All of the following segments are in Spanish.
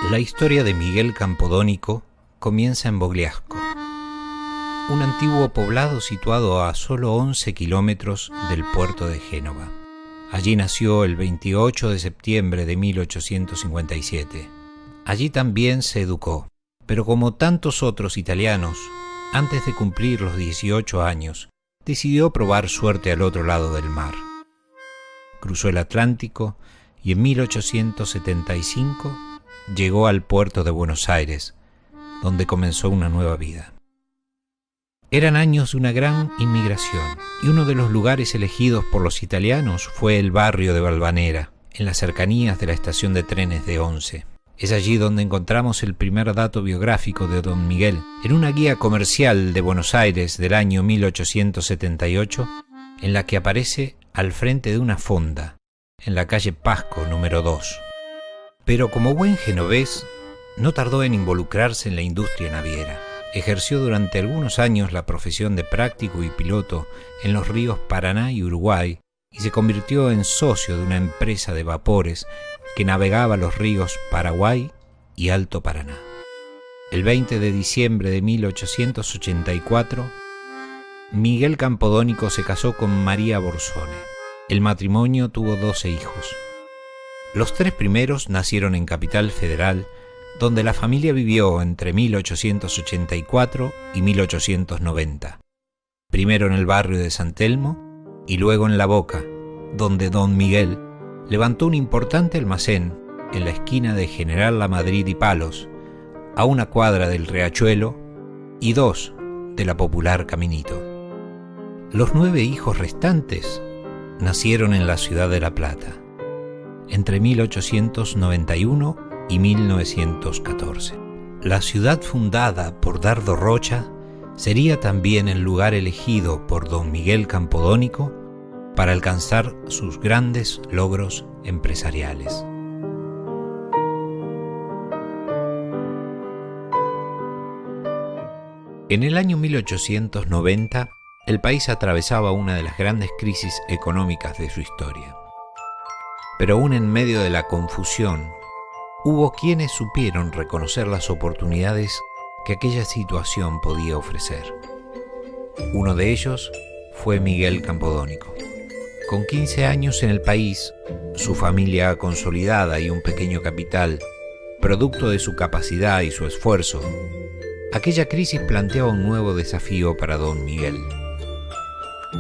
La historia de Miguel Campodónico comienza en Bogliasco, un antiguo poblado situado a solo 11 kilómetros del puerto de Génova. Allí nació el 28 de septiembre de 1857. Allí también se educó, pero como tantos otros italianos, antes de cumplir los 18 años, decidió probar suerte al otro lado del mar. Cruzó el Atlántico y en 1875 llegó al puerto de Buenos Aires, donde comenzó una nueva vida. Eran años de una gran inmigración, y uno de los lugares elegidos por los italianos fue el barrio de Valvanera, en las cercanías de la estación de trenes de Once. Es allí donde encontramos el primer dato biográfico de Don Miguel, en una guía comercial de Buenos Aires del año 1878, en la que aparece al frente de una fonda, en la calle Pasco número 2. Pero como buen genovés, no tardó en involucrarse en la industria naviera. Ejerció durante algunos años la profesión de práctico y piloto en los ríos Paraná y Uruguay y se convirtió en socio de una empresa de vapores que navegaba los ríos Paraguay y Alto Paraná. El 20 de diciembre de 1884, Miguel Campodónico se casó con María Borsone. El matrimonio tuvo 12 hijos. Los 3 primeros nacieron en Capital Federal, donde la familia vivió entre 1884 y 1890. Primero en el barrio de San Telmo y luego en La Boca, donde Don Miguel levantó un importante almacén en la esquina de General Lamadrid y Palos, a una cuadra del Riachuelo y 2 de la popular Caminito. Los 9 hijos restantes nacieron en la ciudad de La Plata, entre 1891 y 1914. La ciudad fundada por Dardo Rocha sería también el lugar elegido por Don Miguel Campodónico para alcanzar sus grandes logros empresariales. En el año 1890, el país atravesaba una de las grandes crisis económicas de su historia. Pero aún en medio de la confusión, hubo quienes supieron reconocer las oportunidades que aquella situación podía ofrecer. Uno de ellos fue Miguel Campodónico. Con 15 años en el país, su familia consolidada y un pequeño capital, producto de su capacidad y su esfuerzo, aquella crisis planteaba un nuevo desafío para Don Miguel.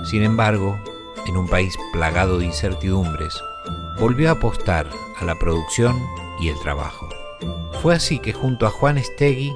Sin embargo, en un país plagado de incertidumbres, volvió a apostar a la producción y el trabajo. Fue así que junto a Juan Stegui,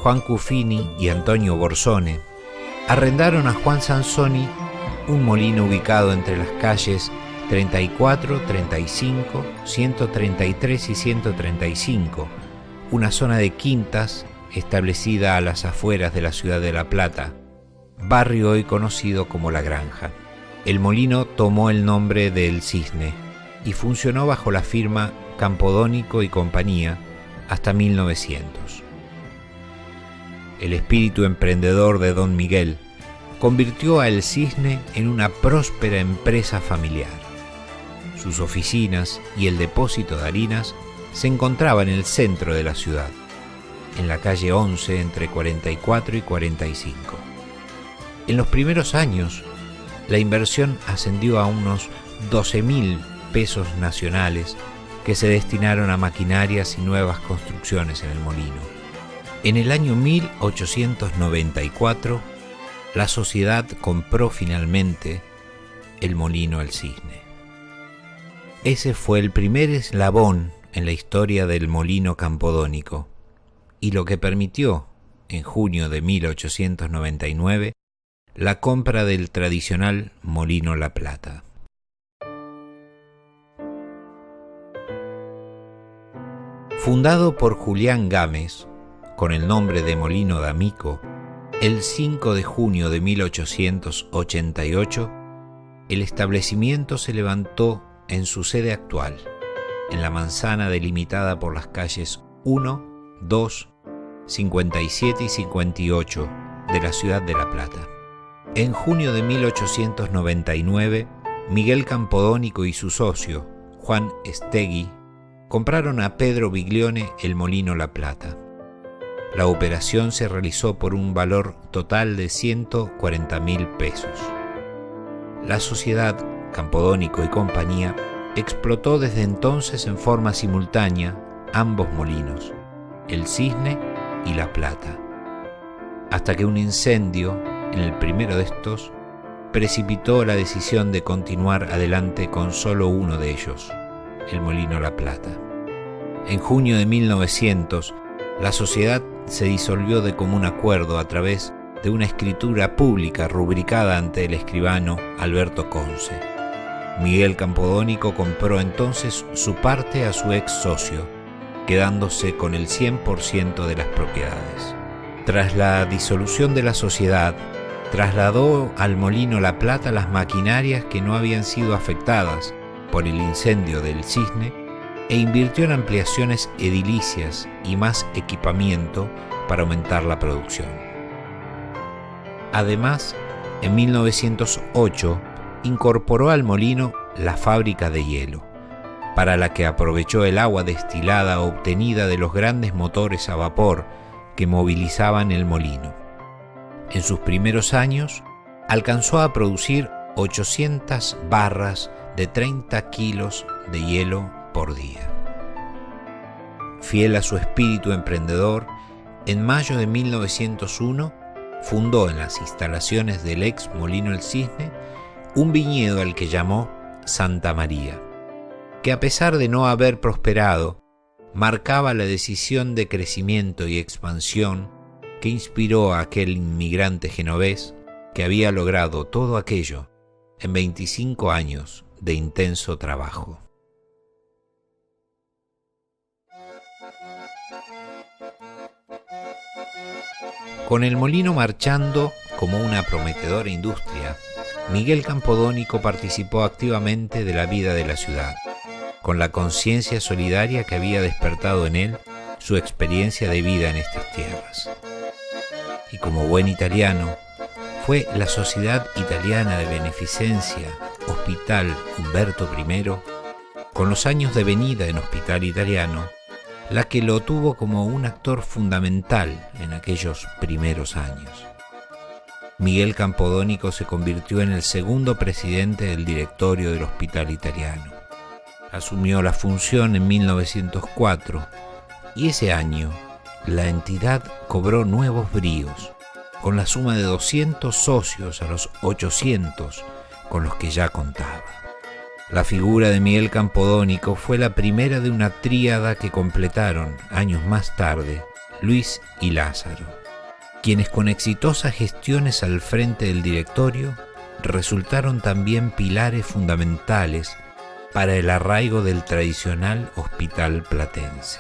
Juan Cuffini y Antonio Borsone, arrendaron a Juan Sansoni un molino ubicado entre las calles 34, 35, 133 y 135, una zona de quintas establecida a las afueras de la ciudad de La Plata, barrio hoy conocido como La Granja. El molino tomó el nombre de El Cisne y funcionó bajo la firma Campodónico y Compañía hasta 1900. El espíritu emprendedor de Don Miguel convirtió a El Cisne en una próspera empresa familiar. Sus oficinas y el depósito de harinas se encontraban en el centro de la ciudad, en la calle 11 entre 44 y 45. En los primeros años, la inversión ascendió a unos 12.000 pesos nacionales que se destinaron a maquinarias y nuevas construcciones en el molino. En el año 1894, la sociedad compró finalmente el molino El Cisne. Ese fue el primer eslabón en la historia del molino campodónico y lo que permitió, en junio de 1899, la compra del tradicional molino La Plata. Fundado por Julián Gámez, con el nombre de Molino D'Amico, el 5 de junio de 1888, el establecimiento se levantó en su sede actual, en la manzana delimitada por las calles 1, 2, 57 y 58 de la ciudad de La Plata. En junio de 1899, Miguel Campodónico y su socio, Juan Stegui, compraron a Pedro Biglione el molino La Plata. La operación se realizó por un valor total de 140.000 pesos. La sociedad Campodónico y Compañía explotó desde entonces en forma simultánea ambos molinos, el Cisne y La Plata, hasta que un incendio en el primero de estos precipitó la decisión de continuar adelante con solo uno de ellos, el molino La Plata. En junio de 1900, la sociedad se disolvió de común acuerdo a través de una escritura pública rubricada ante el escribano Alberto Conce. Miguel Campodónico compró entonces su parte a su ex socio, quedándose con el 100% de las propiedades. Tras la disolución de la sociedad, trasladó al molino La Plata las maquinarias que no habían sido afectadas por el incendio del Cisne e invirtió en ampliaciones edilicias y más equipamiento para aumentar la producción. Además, en 1908 incorporó al molino la fábrica de hielo, para la que aprovechó el agua destilada obtenida de los grandes motores a vapor que movilizaban el molino. En sus primeros años, alcanzó a producir 800 barras de 30 kilos de hielo por día. Fiel a su espíritu emprendedor, en mayo de 1901 fundó en las instalaciones del ex Molino El Cisne un viñedo al que llamó Santa María, que a pesar de no haber prosperado, marcaba la decisión de crecimiento y expansión que inspiró a aquel inmigrante genovés que había logrado todo aquello en 25 años de intenso trabajo. Con el molino marchando como una prometedora industria, Miguel Campodónico participó activamente de la vida de la ciudad, con la conciencia solidaria que había despertado en él su experiencia de vida en estas tierras. Y como buen italiano, fue la Sociedad Italiana de Beneficencia Hospital Umberto I, con los años de venida en Hospital Italiano, la que lo tuvo como un actor fundamental en aquellos primeros años. Miguel Campodónico se convirtió en el segundo presidente del directorio del Hospital Italiano. Asumió la función en 1904 y ese año la entidad cobró nuevos bríos, con la suma de 200 socios a los 800 con los que ya contaba. La figura de Miguel Campodónico fue la primera de una tríada que completaron, años más tarde, Luis y Lázaro, quienes con exitosas gestiones al frente del directorio resultaron también pilares fundamentales para el arraigo del tradicional hospital platense.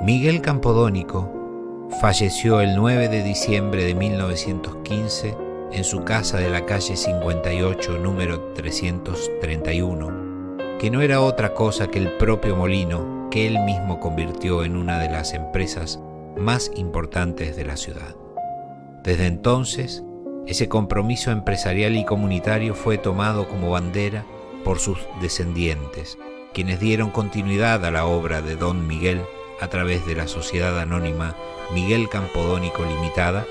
Miguel Campodónico falleció el 9 de diciembre de 1915 en su casa de la calle 58, número 331, que no era otra cosa que el propio molino que él mismo convirtió en una de las empresas más importantes de la ciudad. Desde entonces, ese compromiso empresarial y comunitario fue tomado como bandera por sus descendientes, quienes dieron continuidad a la obra de Don Miguel a través de la sociedad anónima Miguel Campodónico Limitada,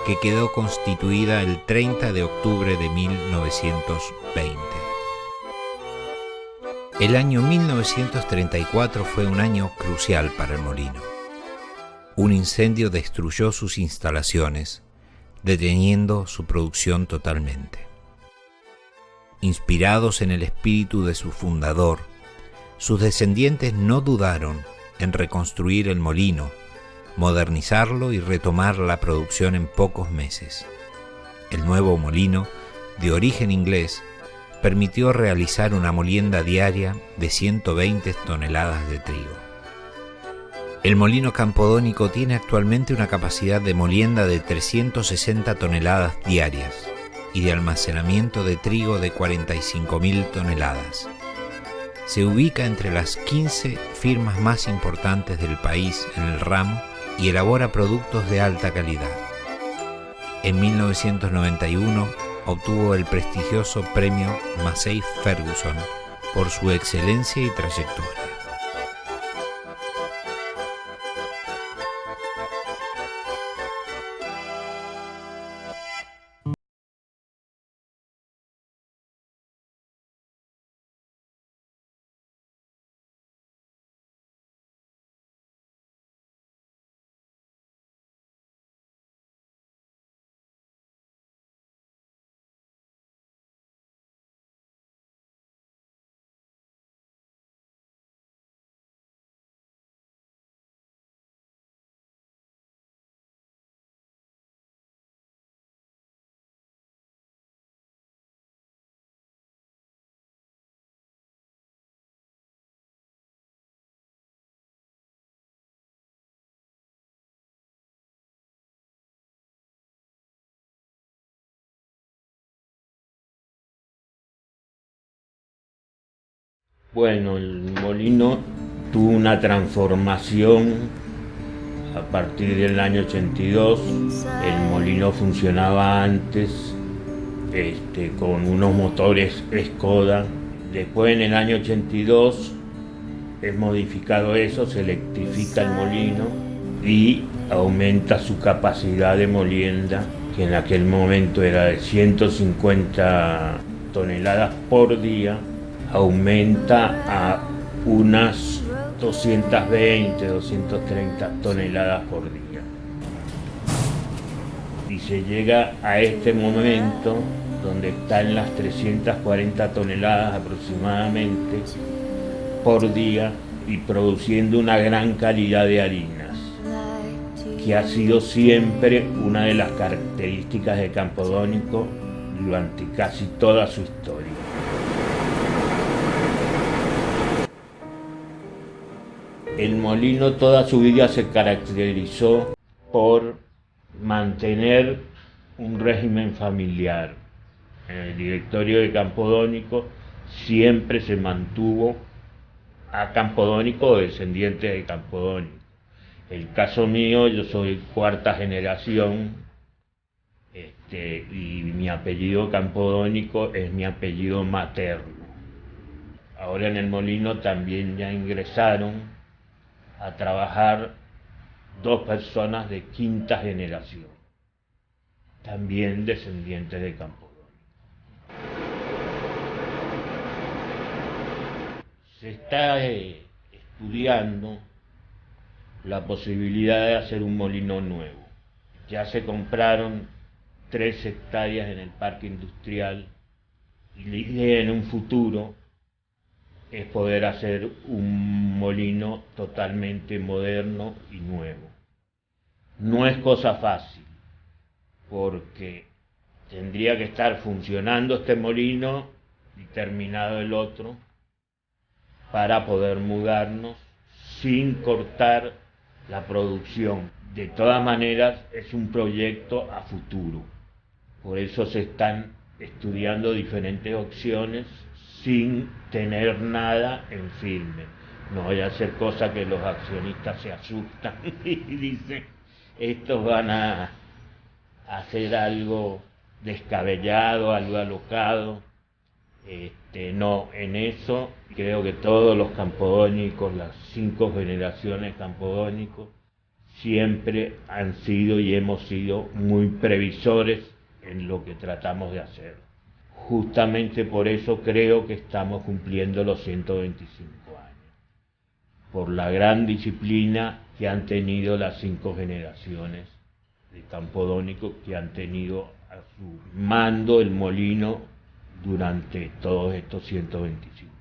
que quedó constituida el 30 de octubre de 1920. El año 1934 fue un año crucial para el molino. Un incendio destruyó sus instalaciones, deteniendo su producción totalmente. Inspirados en el espíritu de su fundador, sus descendientes no dudaron en reconstruir el molino, modernizarlo y retomar la producción en pocos meses. El nuevo molino, de origen inglés, permitió realizar una molienda diaria de 120 toneladas de trigo. El molino Campodónico tiene actualmente una capacidad de molienda de 360 toneladas diarias y de almacenamiento de trigo de 45.000 toneladas. Se ubica entre las 15 firmas más importantes del país en el ramo y elabora productos de alta calidad. En 1991 obtuvo el prestigioso premio Massey Ferguson por su excelencia y trayectoria. Bueno, el molino tuvo una transformación a partir del año 82. El molino funcionaba antes con unos motores Skoda. Después, en el año 82, es modificado eso, se electrifica el molino y aumenta su capacidad de molienda, que en aquel momento era de 150 toneladas por día, aumenta a unas 220, 230 toneladas por día. Y se llega a este momento donde está en las 340 toneladas aproximadamente por día y produciendo una gran calidad de harinas, que ha sido siempre una de las características de Campodónico durante casi toda su historia. El molino toda su vida se caracterizó por mantener un régimen familiar. En el directorio de Campodónico siempre se mantuvo a Campodónico o descendientes de Campodónico. El caso mío, yo soy cuarta generación y mi apellido Campodónico es mi apellido materno. Ahora en el molino también ya ingresaron a trabajar 2 personas de quinta generación, también descendientes de Campodónico. Se está estudiando la posibilidad de hacer un molino nuevo. Ya se compraron 3 hectáreas en el parque industrial y la idea en un futuro es poder hacer un molino totalmente moderno y nuevo. No es cosa fácil, porque tendría que estar funcionando este molino y terminado el otro para poder mudarnos sin cortar la producción. De todas maneras, es un proyecto a futuro. Por eso se están estudiando diferentes opciones sin tener nada en firme. No vaya a ser cosa que los accionistas se asustan y dicen, estos van a hacer algo descabellado, algo alocado. No, en eso creo que todos los campodónicos, las 5 generaciones campodónicos, siempre han sido y hemos sido muy previsores en lo que tratamos de hacer. Justamente por eso creo que estamos cumpliendo los 125 años, por la gran disciplina que han tenido las 5 generaciones de Campodónico, que han tenido a su mando el molino durante todos estos 125